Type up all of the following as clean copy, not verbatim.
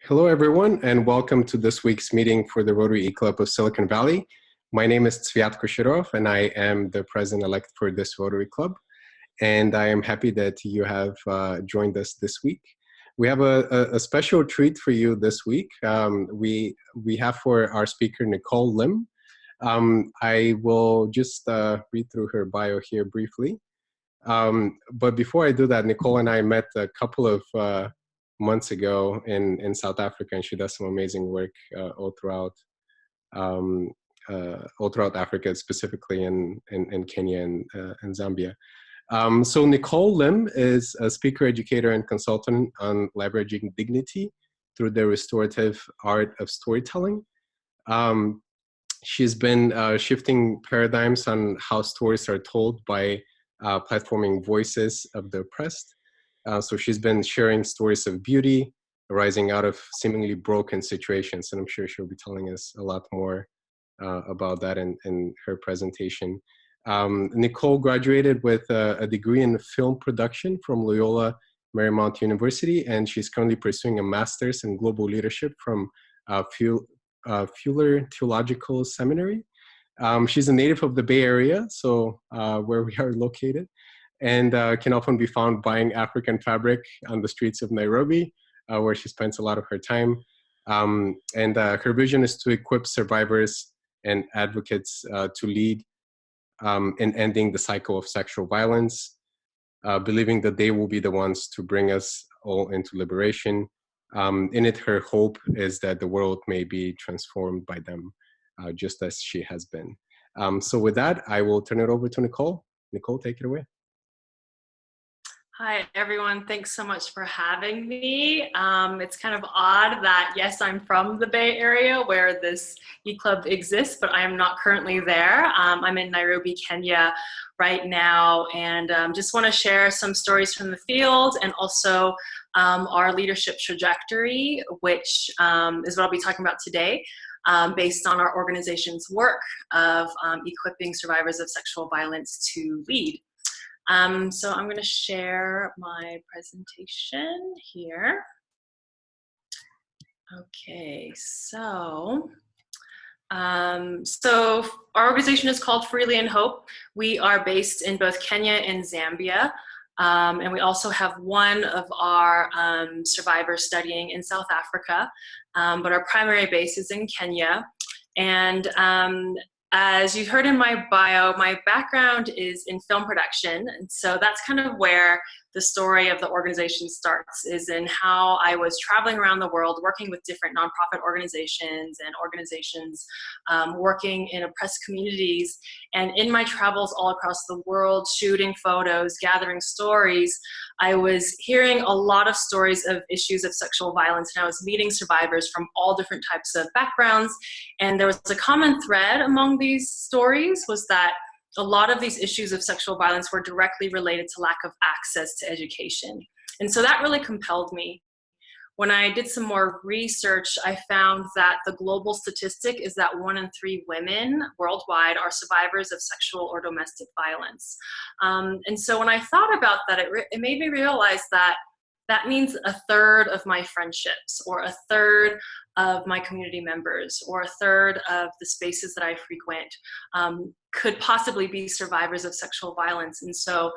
Hello, everyone, and welcome to this week's meeting for the Rotary E-Club of Silicon Valley. My name is Tzviat Koshirov, and I am the president-elect for this Rotary Club. And I am happy that you have joined us this week. We have a special treat for you this week. We have for our speaker, Nikole Lim. I will just read through her bio here briefly. But before I do that, Nikole and I met a couple of months ago in South Africa, and she does some amazing work all throughout Africa, specifically in Kenya and Zambia. So Nikole Lim is a speaker, educator, and consultant on leveraging dignity through the restorative art of storytelling. She's been shifting paradigms on how stories are told by platforming voices of the oppressed. So she's been sharing stories of beauty arising out of seemingly broken situations, and I'm sure she'll be telling us a lot more about that in her presentation. Nikole graduated with a degree in film production from Loyola Marymount University, and she's currently pursuing a master's in global leadership from Fuller Theological Seminary. She's a native of the Bay Area, so where we are located, and can often be found buying African fabric on the streets of Nairobi, where she spends a lot of her time. And her vision is to equip survivors and advocates to lead in ending the cycle of sexual violence, believing that they will be the ones to bring us all into liberation. In it, her hope is that the world may be transformed by them, just as she has been. So with that, I will turn it over to Nikole. Nikole, take it away. Hi, everyone. Thanks so much for having me. It's kind of odd that, yes, I'm from the Bay Area where this E-Club exists, but I am not currently there. I'm in Nairobi, Kenya right now, and just want to share some stories from the field and also our leadership trajectory, which is what I'll be talking about today, based on our organization's work of equipping survivors of sexual violence to lead. So I'm going to share my presentation here. Okay, so our organization is called Freely in Hope. We are based in both Kenya and Zambia, and we also have one of our survivors studying in South Africa, but our primary base is in Kenya. And as you heard in my bio, my background is in film production, and so that's kind of where the story of the organization starts, is in how I was traveling around the world working with different nonprofit organizations and organizations working in oppressed communities. And in my travels all across the world, shooting photos, gathering stories, I was hearing a lot of stories of issues of sexual violence, and I was meeting survivors from all different types of backgrounds. And there was a common thread among these stories, was that a lot of these issues of sexual violence were directly related to lack of access to education. And so that really compelled me. When I did some more research, I found that the global statistic is that 1 in 3 women worldwide are survivors of sexual or domestic violence. And so when I thought about that, it made me realize that that means 1/3 of my friendships, or 1/3 of my community members, or 1/3 of the spaces that I frequent could possibly be survivors of sexual violence. And so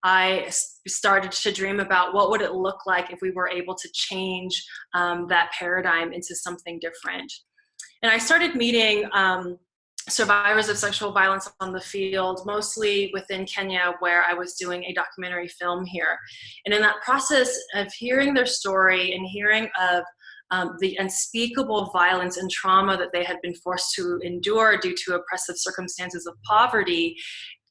I started to dream about what would it look like if we were able to change that paradigm into something different. And I started meeting survivors of sexual violence on the field, mostly within Kenya, where I was doing a documentary film here. And in that process of hearing their story and hearing of the unspeakable violence and trauma that they had been forced to endure due to oppressive circumstances of poverty,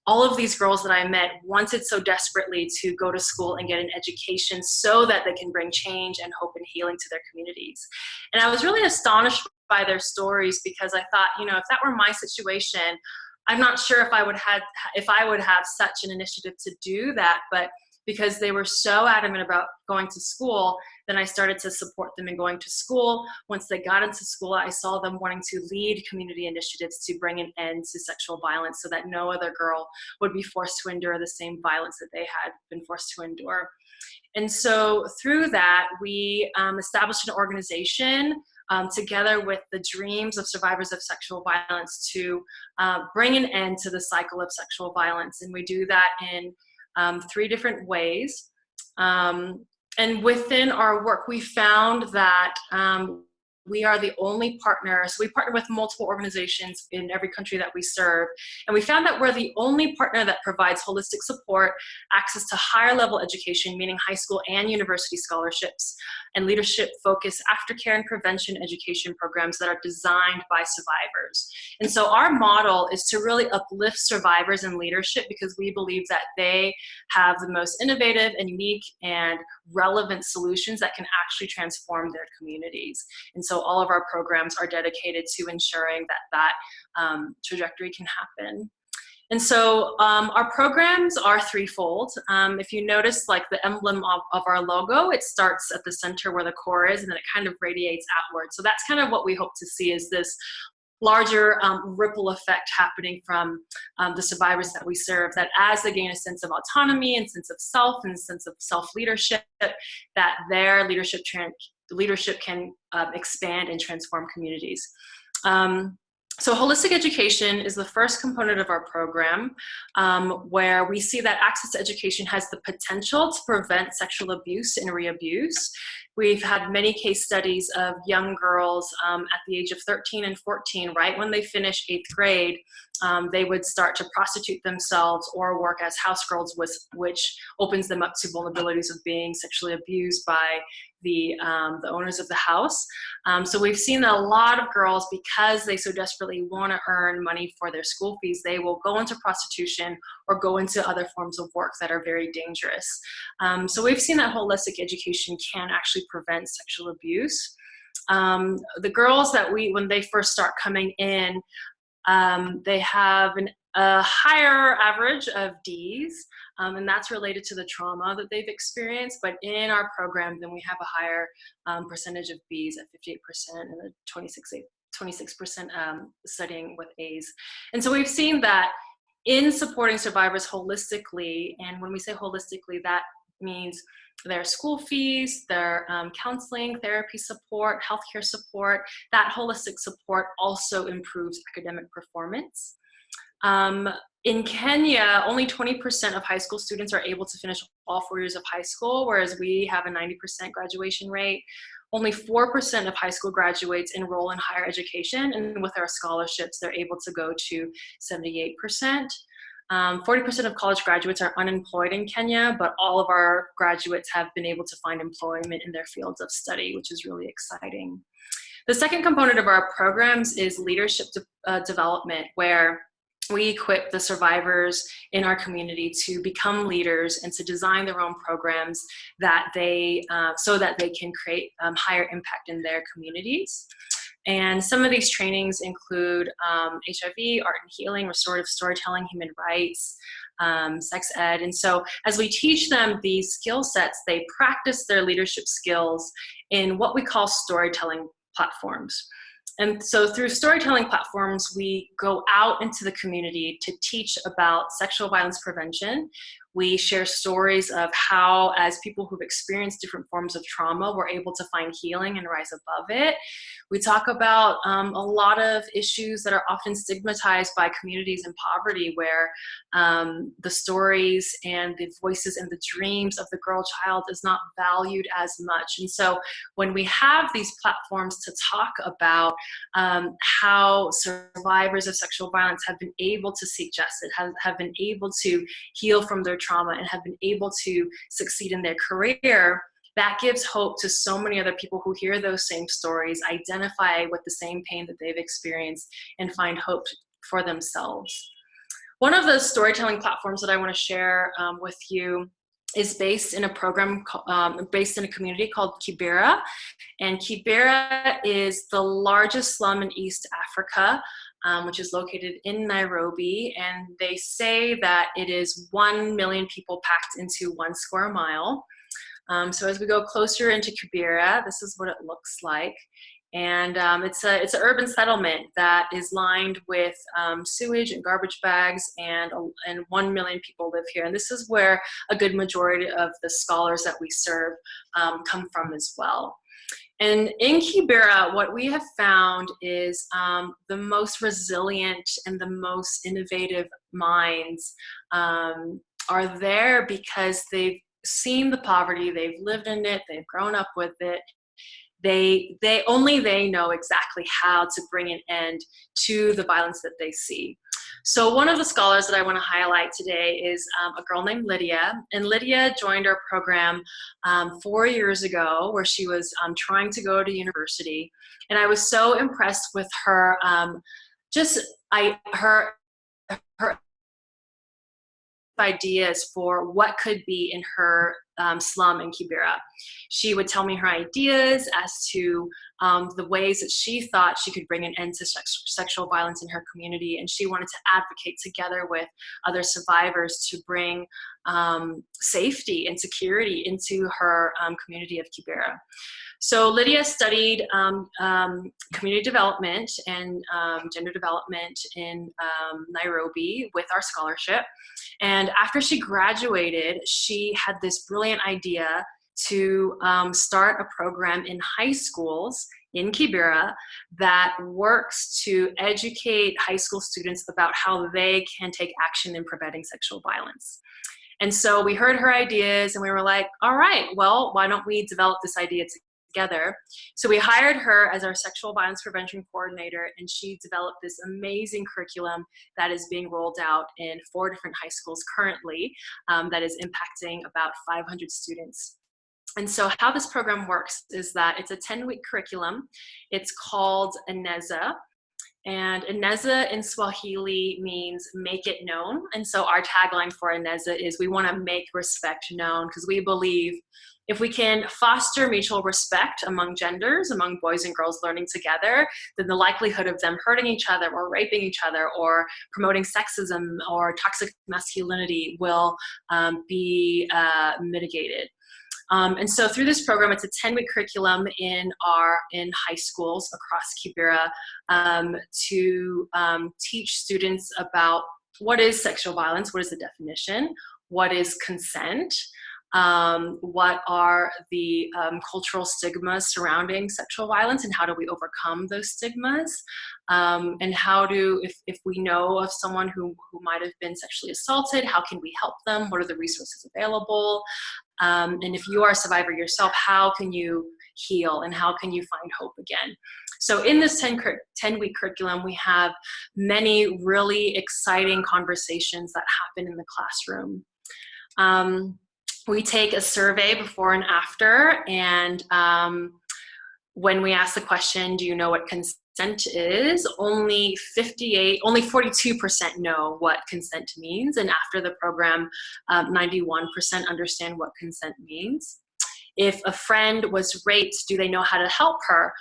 all of these girls that I met wanted so desperately to go to school and get an education so that they can bring change and hope and healing to their communities. And I was really astonished by their stories, because I thought, you know, if that were my situation, I'm not sure if I would have such an initiative to do that. But because they were so adamant about going to school, then I started to support them in going to school. Once they got into school, I saw them wanting to lead community initiatives to bring an end to sexual violence so that no other girl would be forced to endure the same violence that they had been forced to endure. And so through that, we established an organization together with the dreams of survivors of sexual violence to bring an end to the cycle of sexual violence. And we do that in 3 different ways. And within our work, we found that we are the only partner, so we partner with multiple organizations in every country that we serve, and we found that we're the only partner that provides holistic support, access to higher level education, meaning high school and university scholarships, and leadership-focused aftercare and prevention education programs that are designed by survivors. And so our model is to really uplift survivors in leadership because we believe that they have the most innovative and unique and relevant solutions that can actually transform their communities. And so all of our programs are dedicated to ensuring that trajectory can happen. And so our programs are threefold. If you notice, like the emblem of our logo, it starts at the center where the core is, and then it kind of radiates outward. So that's kind of what we hope to see, is this larger ripple effect happening from the survivors that we serve, that as they gain a sense of autonomy and sense of self and sense of self-leadership, that their leadership can expand and transform communities. So holistic education is the first component of our program, where we see that access to education has the potential to prevent sexual abuse and re-abuse. We've had many case studies of young girls at the age of 13 and 14, right when they finish 8th grade, they would start to prostitute themselves or work as house girls, which opens them up to vulnerabilities of being sexually abused by the owners of the house. So we've seen that a lot of girls, because they so desperately want to earn money for their school fees, they will go into prostitution or go into other forms of work that are very dangerous. So we've seen that holistic education can actually prevent sexual abuse. The girls that when they first start coming in, they have a higher average of Ds, and that's related to the trauma that they've experienced. But in our program, then we have a higher percentage of Bs at 58% and a 26% studying with As. And so we've seen that in supporting survivors holistically, and when we say holistically, that means their school fees, their counseling, therapy support, healthcare support, that holistic support also improves academic performance. In Kenya, only 20% of high school students are able to finish all 4 years of high school, whereas we have a 90% graduation rate. Only 4% of high school graduates enroll in higher education, and with our scholarships, they're able to go to 78%. 40% of college graduates are unemployed in Kenya, but all of our graduates have been able to find employment in their fields of study, which is really exciting. The second component of our programs is leadership development, where we equip the survivors in our community to become leaders and to design their own programs that so that they can create higher impact in their communities. And some of these trainings include HIV, art and healing, restorative storytelling, human rights, sex ed. And so as we teach them these skill sets, they practice their leadership skills in what we call storytelling platforms. And so through storytelling platforms, we go out into the community to teach about sexual violence prevention. We share stories of how, as people who've experienced different forms of trauma, we're able to find healing and rise above it. We talk about a lot of issues that are often stigmatized by communities in poverty, where the stories and the voices and the dreams of the girl child is not valued as much. And so when we have these platforms to talk about how survivors of sexual violence have been able to seek justice, have been able to heal from their trauma, and have been able to succeed in their career, that gives hope to so many other people who hear those same stories, identify with the same pain that they've experienced, and find hope for themselves. One of the storytelling platforms that I want to share with you is based in a program, based in a community called Kibera. And Kibera is the largest slum in East Africa, which is located in Nairobi. And they say that it is 1 million people packed into 1 square mile. So as we go closer into Kibera, this is what it looks like. And it's an urban settlement that is lined with sewage and garbage bags, and 1 million people live here. And this is where a good majority of the scholars that we serve come from as well. And in Kibera, what we have found is the most resilient and the most innovative minds are there because they've seen the poverty, they've lived in it, they've grown up with it. They know exactly how to bring an end to the violence that they see. So one of the scholars that I want to highlight today is a girl named Lydia. And Lydia joined our program 4 years ago, where she was trying to go to university. And I was so impressed with her, her ideas for what could be in her slum in Kibera. She would tell me her ideas as to the ways that she thought she could bring an end to sexual violence in her community, and she wanted to advocate together with other survivors to bring safety and security into her community of Kibera. So Lydia studied community development and gender development in Nairobi with our scholarship. And after she graduated, she had this brilliant idea to start a program in high schools in Kibera that works to educate high school students about how they can take action in preventing sexual violence. And so we heard her ideas and we were like, all right, well, why don't we develop this idea together? So we hired her as our sexual violence prevention coordinator, and she developed this amazing curriculum that is being rolled out in 4 different high schools currently, that is impacting about 500 students. And so how this program works is that it's a 10-week curriculum. It's called Eneza. And Eneza in Swahili means make it known. And so our tagline for Eneza is we want to make respect known, because we believe if we can foster mutual respect among genders, among boys and girls learning together, then the likelihood of them hurting each other or raping each other or promoting sexism or toxic masculinity will be mitigated. And so through this program, it's a 10-week curriculum in high schools across Kibera to teach students about what is sexual violence, what is the definition, what is consent, what are the cultural stigmas surrounding sexual violence, and how do we overcome those stigmas, and how do, if we know of someone who might have been sexually assaulted, how can we help them, what are the resources available, and if you are a survivor yourself, how can you heal and how can you find hope again? So in this 10-week curriculum, we have many really exciting conversations that happen in the classroom. We take a survey before and after, and when we ask the question, do you know what consent is, only 42% know what consent means, and after the program, 91% understand what consent means. If a friend was raped, do they know how to help her?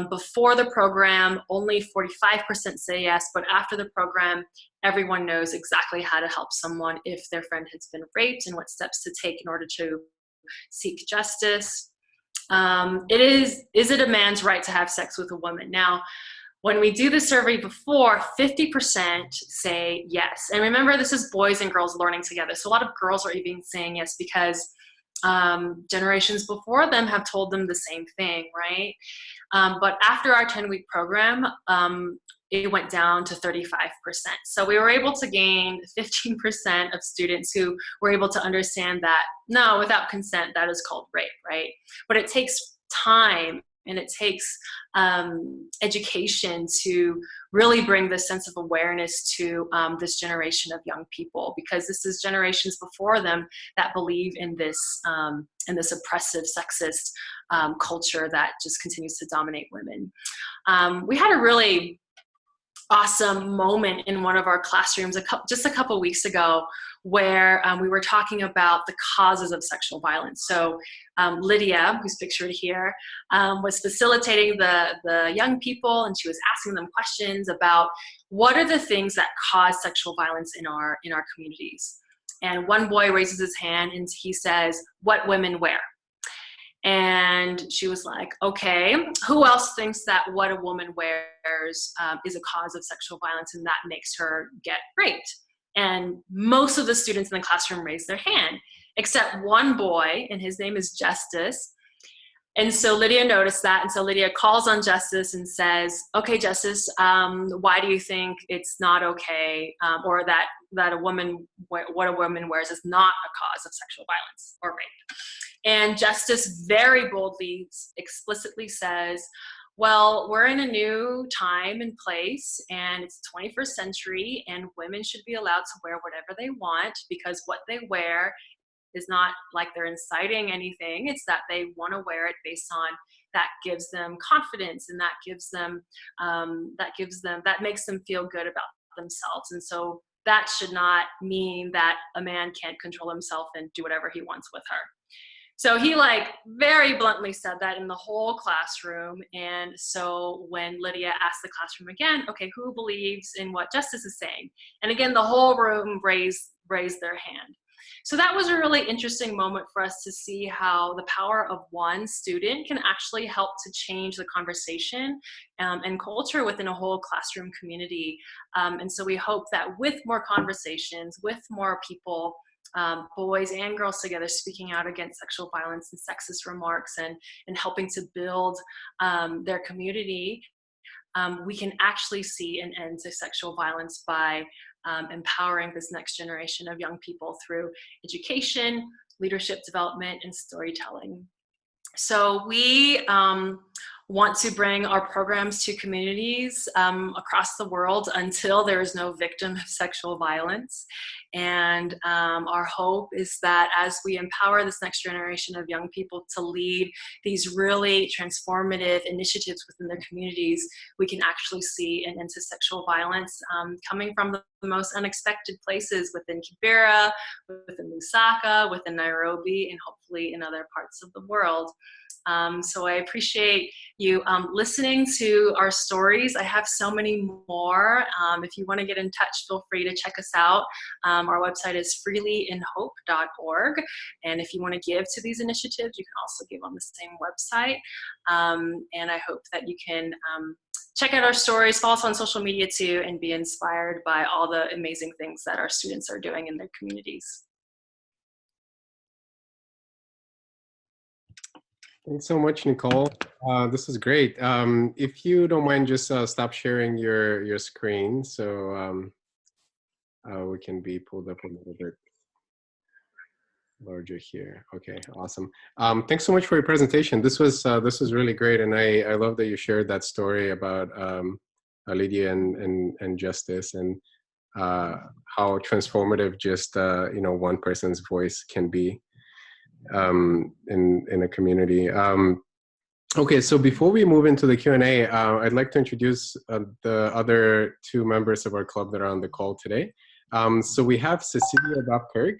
Before the program, only 45% say yes, but after the program, everyone knows exactly how to help someone if their friend has been raped and what steps to take in order to seek justice. Is it a man's right to have sex with a woman? Now, when we do the survey before, 50% say yes. And remember, this is boys and girls learning together. So a lot of girls are even saying yes because generations before them have told them the same thing, right? But after our 10-week program, it went down to 35%. So we were able to gain 15% of students who were able to understand that, no, without consent, that is called rape, right? But it takes time and it takes education to really bring this sense of awareness to this generation of young people, because this is generations before them that believe in this oppressive, sexist culture that just continues to dominate women. We had a really awesome moment in one of our classrooms just a couple weeks ago where we were talking about the causes of sexual violence. So Lydia, who's pictured here, was facilitating the young people, and she was asking them questions about what are the things that cause sexual violence in our communities. And one boy raises his hand and he says, "What women wear." And she was like, okay, who else thinks that what a woman wears is a cause of sexual violence and that makes her get raped? And most of the students in the classroom raised their hand, except one boy, and his name is Justice. And so Lydia noticed that, and so Lydia calls on Justice and says, okay, Justice, why do you think it's not okay, or that a woman, what a woman wears is not a cause of sexual violence or rape? And Justice very boldly, explicitly says, well, we're in a new time and place, and it's the 21st century, and women should be allowed to wear whatever they want, because what they wear is not like they're inciting anything. It's that they want to wear it based on that gives them confidence, and that makes them feel good about themselves. And so that should not mean that a man can't control himself and do whatever he wants with her. So he like very bluntly said that in the whole classroom. And so when Lydia asked the classroom again, okay, who believes in what Justice is saying? And again, the whole room raised their hand. So that was a really interesting moment for us to see how the power of one student can actually help to change the conversation and culture within a whole classroom community. And so we hope that with more conversations, with more people, boys and girls together speaking out against sexual violence and sexist remarks, and helping to build their community, we can actually see an end to sexual violence by empowering this next generation of young people through education, leadership development, and storytelling. So we want to bring our programs to communities across the world until there is no victim of sexual violence. And our hope is that as we empower this next generation of young people to lead these really transformative initiatives within their communities, we can actually see an end to sexual violence coming from the most unexpected places within Kibera, within Lusaka, within Nairobi, and hopefully in other parts of the world. So I appreciate you listening to our stories. I have so many more. If you want to get in touch, feel free to check us out. Our website is freelyinhope.org. And if you want to give to these initiatives, you can also give on the same website. And I hope that you can check out our stories, follow us on social media too, and be inspired by all the amazing things that our students are doing in their communities. Thanks so much, Nikole. This is great. If you don't mind, just stop sharing your screen so we can be pulled up a little bit larger here. Okay, awesome. Thanks so much for your presentation. This was really great, and I love that you shared that story about Lydia and Justice, and how transformative just one person's voice can be in a community. Okay, so before we move into the Q&A, I'd like to introduce the other two members of our club that are on the call today. So we have Cecilia Babkirk,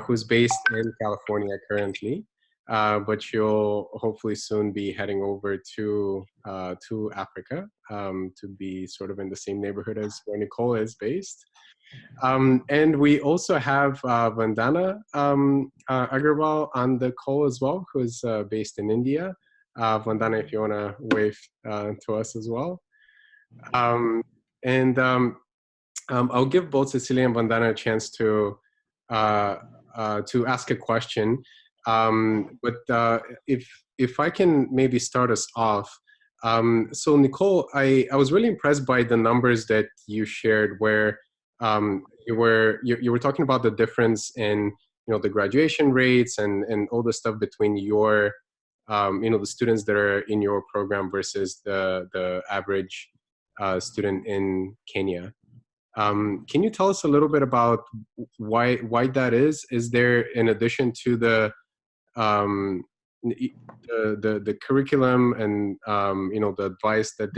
who's based in California currently, but she'll hopefully soon be heading over to Africa to be sort of in the same neighborhood as where Nikole is based. And we also have Vandana Agarwal on the call as well, who's based in India. Vandana, if you want to wave to us as well. I'll give both Cecilia and Vandana a chance to ask a question. But if I can maybe start us off. So Nikole, I was really impressed by the numbers that you shared, where you were talking about the difference in the graduation rates and all the stuff between your the students that are in your program versus the average student in Kenya. Can you tell us a little bit about why that is? Is there, in addition to the curriculum and the advice that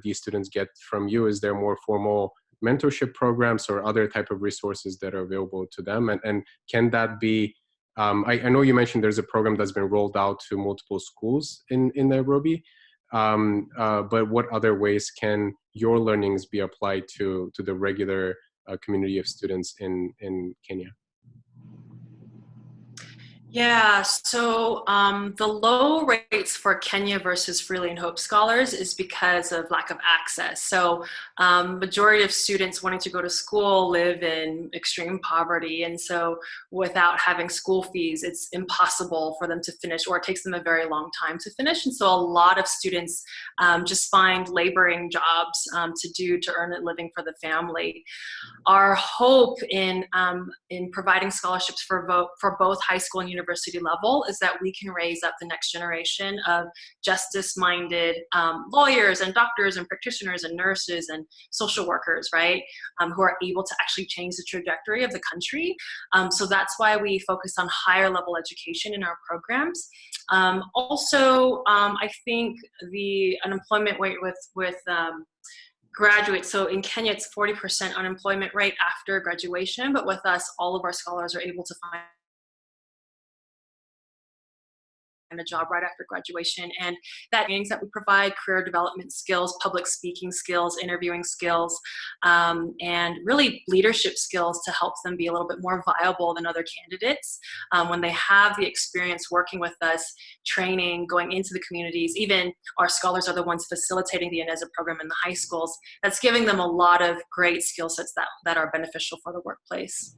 these students get from you, is there more formal mentorship programs or other type of resources that are available to them? And can that be, I know you mentioned there's a program that's been rolled out to multiple schools in Nairobi, but what other ways can your learnings be applied to the regular community of students in Kenya? Yeah, so the low rates for Kenya versus Freely and Hope scholars is because of lack of access. So majority of students wanting to go to school live in extreme poverty. And so without having school fees, it's impossible for them to finish, or it takes them a very long time to finish. And so a lot of students just find laboring jobs to do to earn a living for the family. Our hope in providing scholarships for both high school and university level is that we can raise up the next generation of justice-minded lawyers and doctors and practitioners and nurses and social workers, right, who are able to actually change the trajectory of the country. So that's why we focus on higher level education in our programs. I think the unemployment rate with graduates. So in Kenya, it's 40% unemployment rate after graduation, but with us, all of our scholars are able to find a job right after graduation. And that means that we provide career development skills, public speaking skills, interviewing skills, and really leadership skills to help them be a little bit more viable than other candidates. When they have the experience working with us, training, going into the communities, even our scholars are the ones facilitating the INESA program in the high schools, that's giving them a lot of great skill sets that are beneficial for the workplace.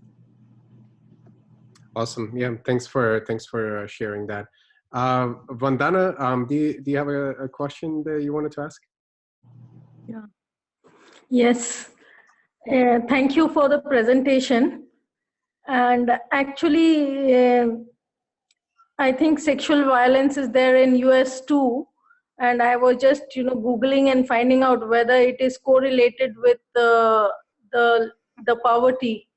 Awesome. Yeah, thanks for sharing that. Vandana, do you have a question that you wanted to ask? Yeah. Yes. Thank you for the presentation. And actually, I think sexual violence is there in US too. And I was just, Googling and finding out whether it is correlated with the poverty.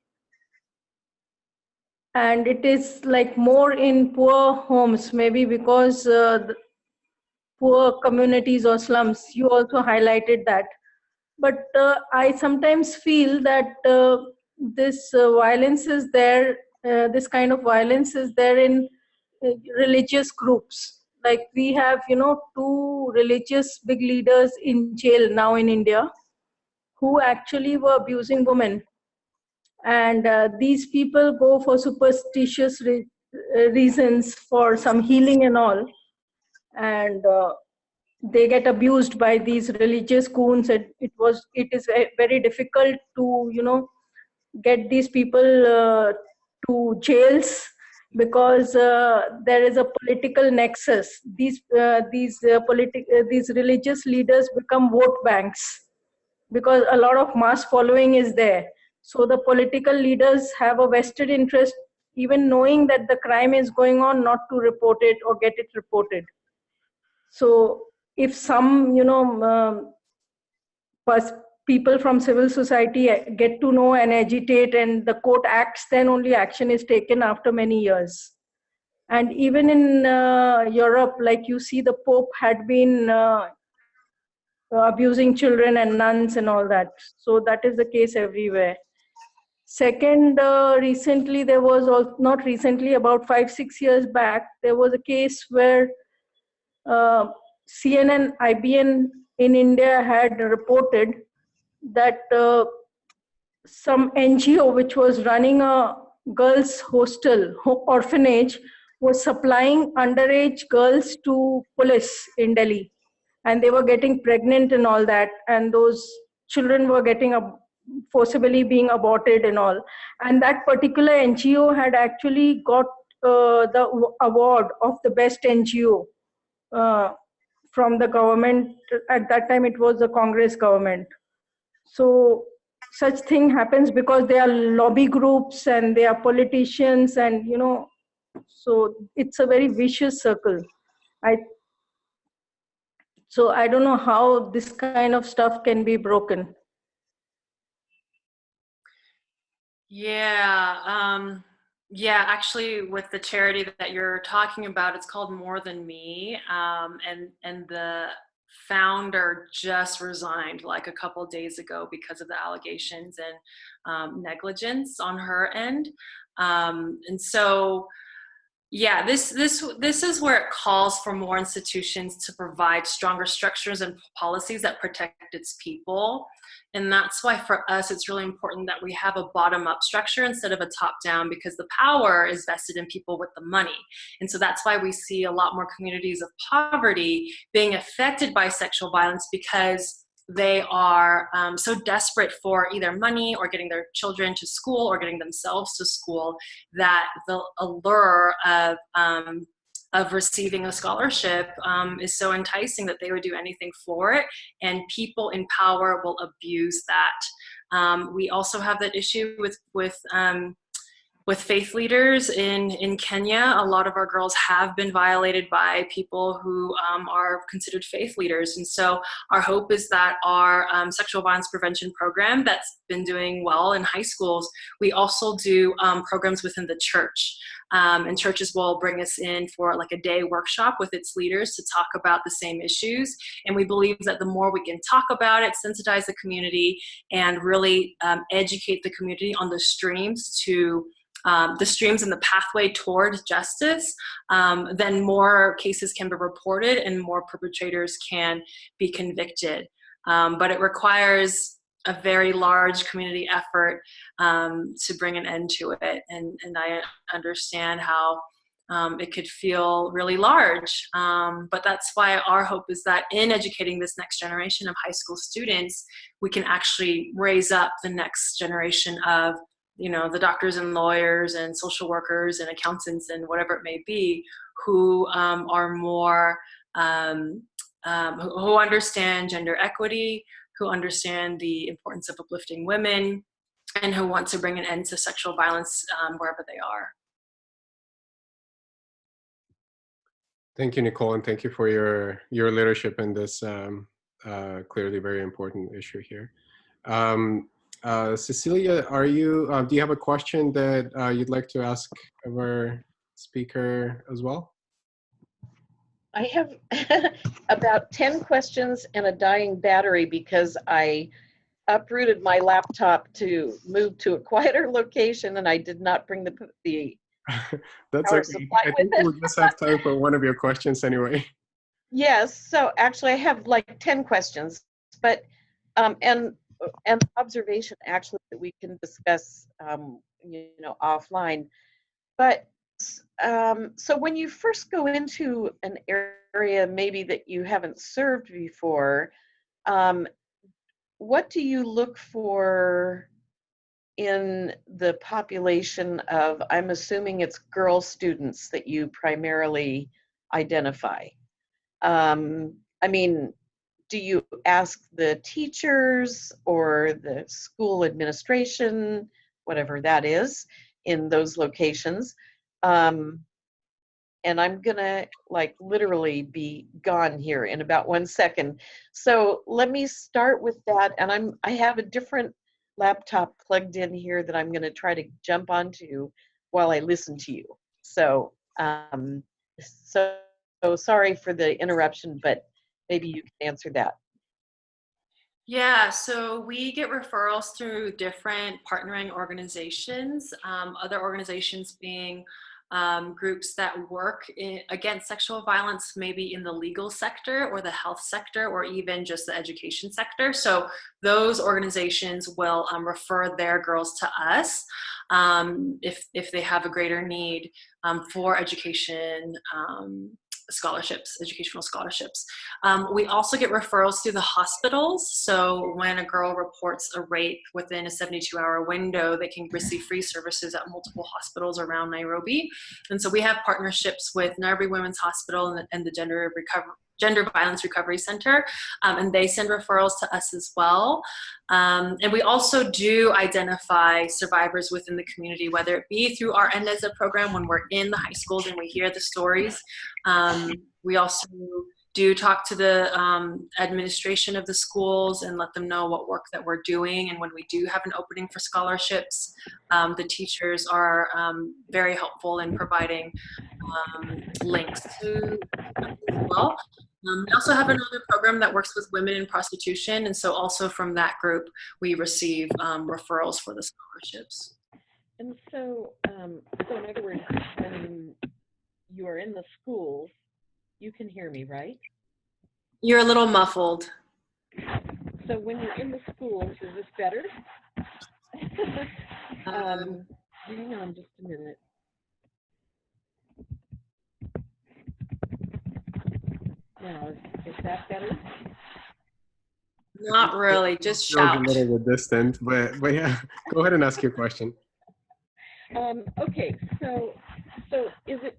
And it is like more in poor homes, maybe because the poor communities or slums. You also highlighted that. But I sometimes feel that this violence is there, this kind of violence is there in religious groups. Like we have, two religious big leaders in jail now in India who actually were abusing women. And these people go for superstitious reasons for some healing and all. And they get abused by these religious goons, and it is very difficult to get these people to jails, because there is a political nexus. These religious leaders become vote banks because a lot of mass following is there. So the political leaders have a vested interest, even knowing that the crime is going on, not to report it or get it reported. So if some, people from civil society get to know and agitate and the court acts, then only action is taken after many years. And even in Europe, like you see, the Pope had been abusing children and nuns and all that. So that is the case everywhere. Second, recently there was, not recently, about 5-6 years back, there was a case where CNN, IBN in India had reported that some NGO which was running a girls' hostel, orphanage, was supplying underage girls to police in Delhi. And they were getting pregnant and all that. And those children were getting forcibly being aborted and all. And that particular NGO had actually got the award of the best NGO from the government. At that time, it was the Congress government. So such thing happens because they are lobby groups and they are politicians, and so it's a very vicious circle. So I don't know how this kind of stuff can be broken. Yeah, actually, with the charity that you're talking about, it's called More Than Me, and the founder just resigned like a couple days ago because of the allegations and negligence on her end, and so Yeah, this is where it calls for more institutions to provide stronger structures and policies that protect its people. And that's why for us, it's really important that we have a bottom-up structure instead of a top-down, because the power is vested in people with the money. And so that's why we see a lot more communities of poverty being affected by sexual violence, because they are so desperate for either money or getting their children to school or getting themselves to school, that the allure of receiving a scholarship is so enticing that they would do anything for it, and people in power will abuse that. We also have that issue with faith leaders in Kenya. A lot of our girls have been violated by people who are considered faith leaders. And so our hope is that our sexual violence prevention program that's been doing well in high schools, we also do programs within the church. And churches will bring us in for like a day workshop with its leaders to talk about the same issues. And we believe that the more we can talk about it, sensitize the community, and really educate the community on the streams and the pathway toward justice, then more cases can be reported and more perpetrators can be convicted. But it requires a very large community effort to bring an end to it. And I understand how it could feel really large. But that's why our hope is that in educating this next generation of high school students, we can actually raise up the next generation of the doctors and lawyers and social workers and accountants and whatever it may be, who are more, who understand gender equity, who understand the importance of uplifting women, and who want to bring an end to sexual violence wherever they are. Thank you, Nikole, and thank you for your leadership in this clearly very important issue here. Cecilia, do you have a question that you'd like to ask of our speaker as well? I have about 10 questions and a dying battery because I uprooted my laptop to move to a quieter location and I did not bring the That's power okay. supply I with think it. we'll just have time for one of your questions anyway. Yes, so actually I have like 10 questions, but and observation actually that we can discuss offline. But so when you first go into an area maybe that you haven't served before, what do you look for in the population of, I'm assuming it's girl students that you primarily identify? I mean, do you ask the teachers or the school administration, whatever that is, in those locations? And I'm gonna like literally be gone here in about 1 second. So let me start with that. And I have a different laptop plugged in here that I'm gonna try to jump onto while I listen to you. So, so sorry for the interruption, but maybe you can answer that. Yeah, so we get referrals through different partnering organizations, other organizations being groups that work against sexual violence, maybe in the legal sector or the health sector or even just the education sector. So those organizations will refer their girls to us if they have a greater need for education educational scholarships. We also get referrals through the hospitals. So when a girl reports a rape within a 72-hour window, they can receive free services at multiple hospitals around Nairobi. And so we have partnerships with Nairobi Women's Hospital and the Gender Violence Recovery Center, and they send referrals to us as well. And we also do identify survivors within the community, whether it be through our NESA program when we're in the high schools and we hear the stories. We also do talk to the administration of the schools and let them know what work that we're doing. And when we do have an opening for scholarships, the teachers are very helpful in providing links to as well. We also have another program that works with women in prostitution, and so also from that group we receive referrals for the scholarships. And so, so in other words, you are in the schools, you can hear me, right? You're a little muffled. So when you're in the schools, is this better? Hang on just a minute. Now, is that better? Not really, just Feels a shout. little bit distant, but yeah, go ahead and ask your question. Okay, so is it,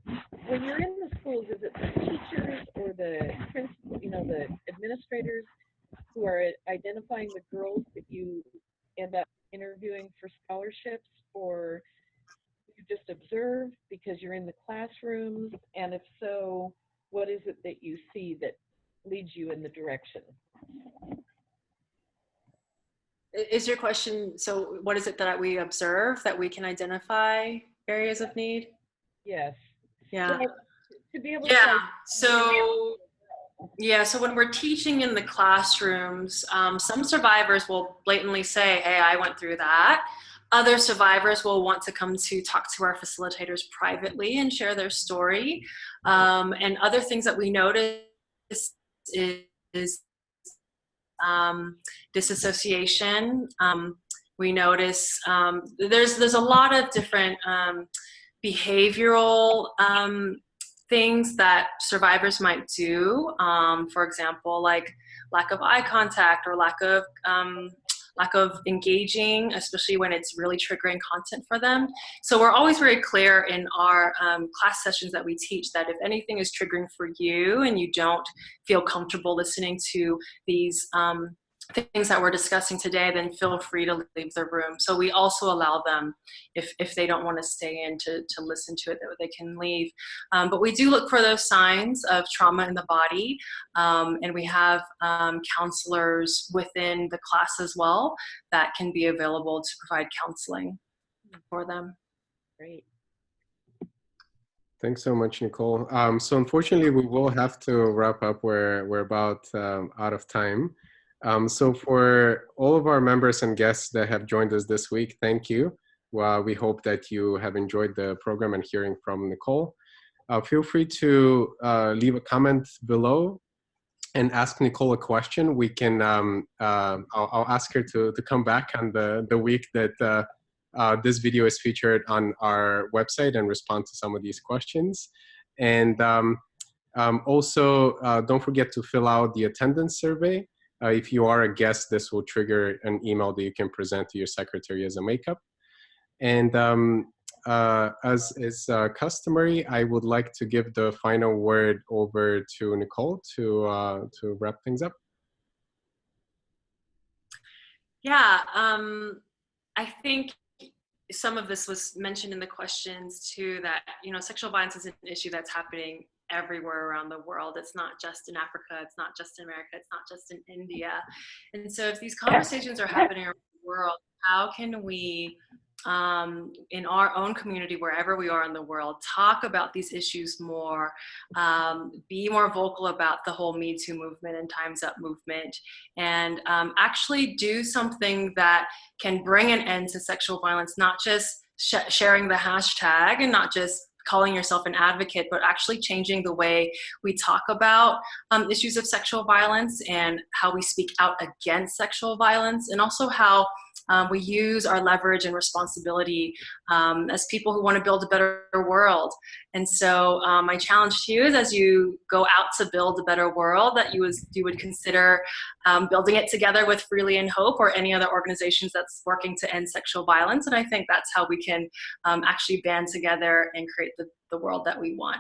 when you're in the schools, is it the teachers or the principal, the administrators who are identifying the girls that you end up interviewing for scholarships, or you just observe because you're in the classrooms? And if so, what is it that you see that leads you in the direction? Is your question, so what is it that we observe that we can identify areas of need? Yes. Yeah. Well, to be able Yeah. to So when we're teaching in the classrooms, some survivors will blatantly say, hey, I went through that. Other survivors will want to come to talk to our facilitators privately and share their story. And other things that we notice is disassociation. We notice there's a lot of different behavioral things that survivors might do. For example, like lack of eye contact or lack of engaging, especially when it's really triggering content for them. So we're always very clear in our class sessions that we teach that if anything is triggering for you and you don't feel comfortable listening to these things that we're discussing today, then feel free to leave the room. So we also allow them, if they don't want to stay in to listen to it, that they can leave. But we do look for those signs of trauma in the body. And we have counselors within the class as well that can be available to provide counseling for them. Great. Thanks so much, Nicole. So unfortunately, we will have to wrap up. We're about out of time. So for all of our members and guests that have joined us this week, thank you. We hope that you have enjoyed the program and hearing from Nicole. Feel free to leave a comment below and ask Nicole a question. We can, I'll ask her to come back on the week that this video is featured on our website and respond to some of these questions. And also, don't forget to fill out the attendance survey. If you are a guest, this will trigger an email that you can present to your secretary as a makeup. And as is customary, I would like to give the final word over to Nicole to wrap things up. Yeah, I think some of this was mentioned in the questions too, that, sexual violence is an issue that's happening everywhere around the world. It's not just in Africa, it's not just in America, it's not just in India. And so if these conversations are happening around the world, how can we, in our own community, wherever we are in the world, talk about these issues more, be more vocal about the whole Me Too movement and Time's Up movement, and actually do something that can bring an end to sexual violence, not just sharing the hashtag and not just calling yourself an advocate, but actually changing the way we talk about issues of sexual violence and how we speak out against sexual violence, and also how we use our leverage and responsibility as people who want to build a better world. And so my challenge to you is, as you go out to build a better world, that you would consider building it together with Freely in Hope or any other organizations that's working to end sexual violence. And I think that's how we can actually band together and create the world that we want.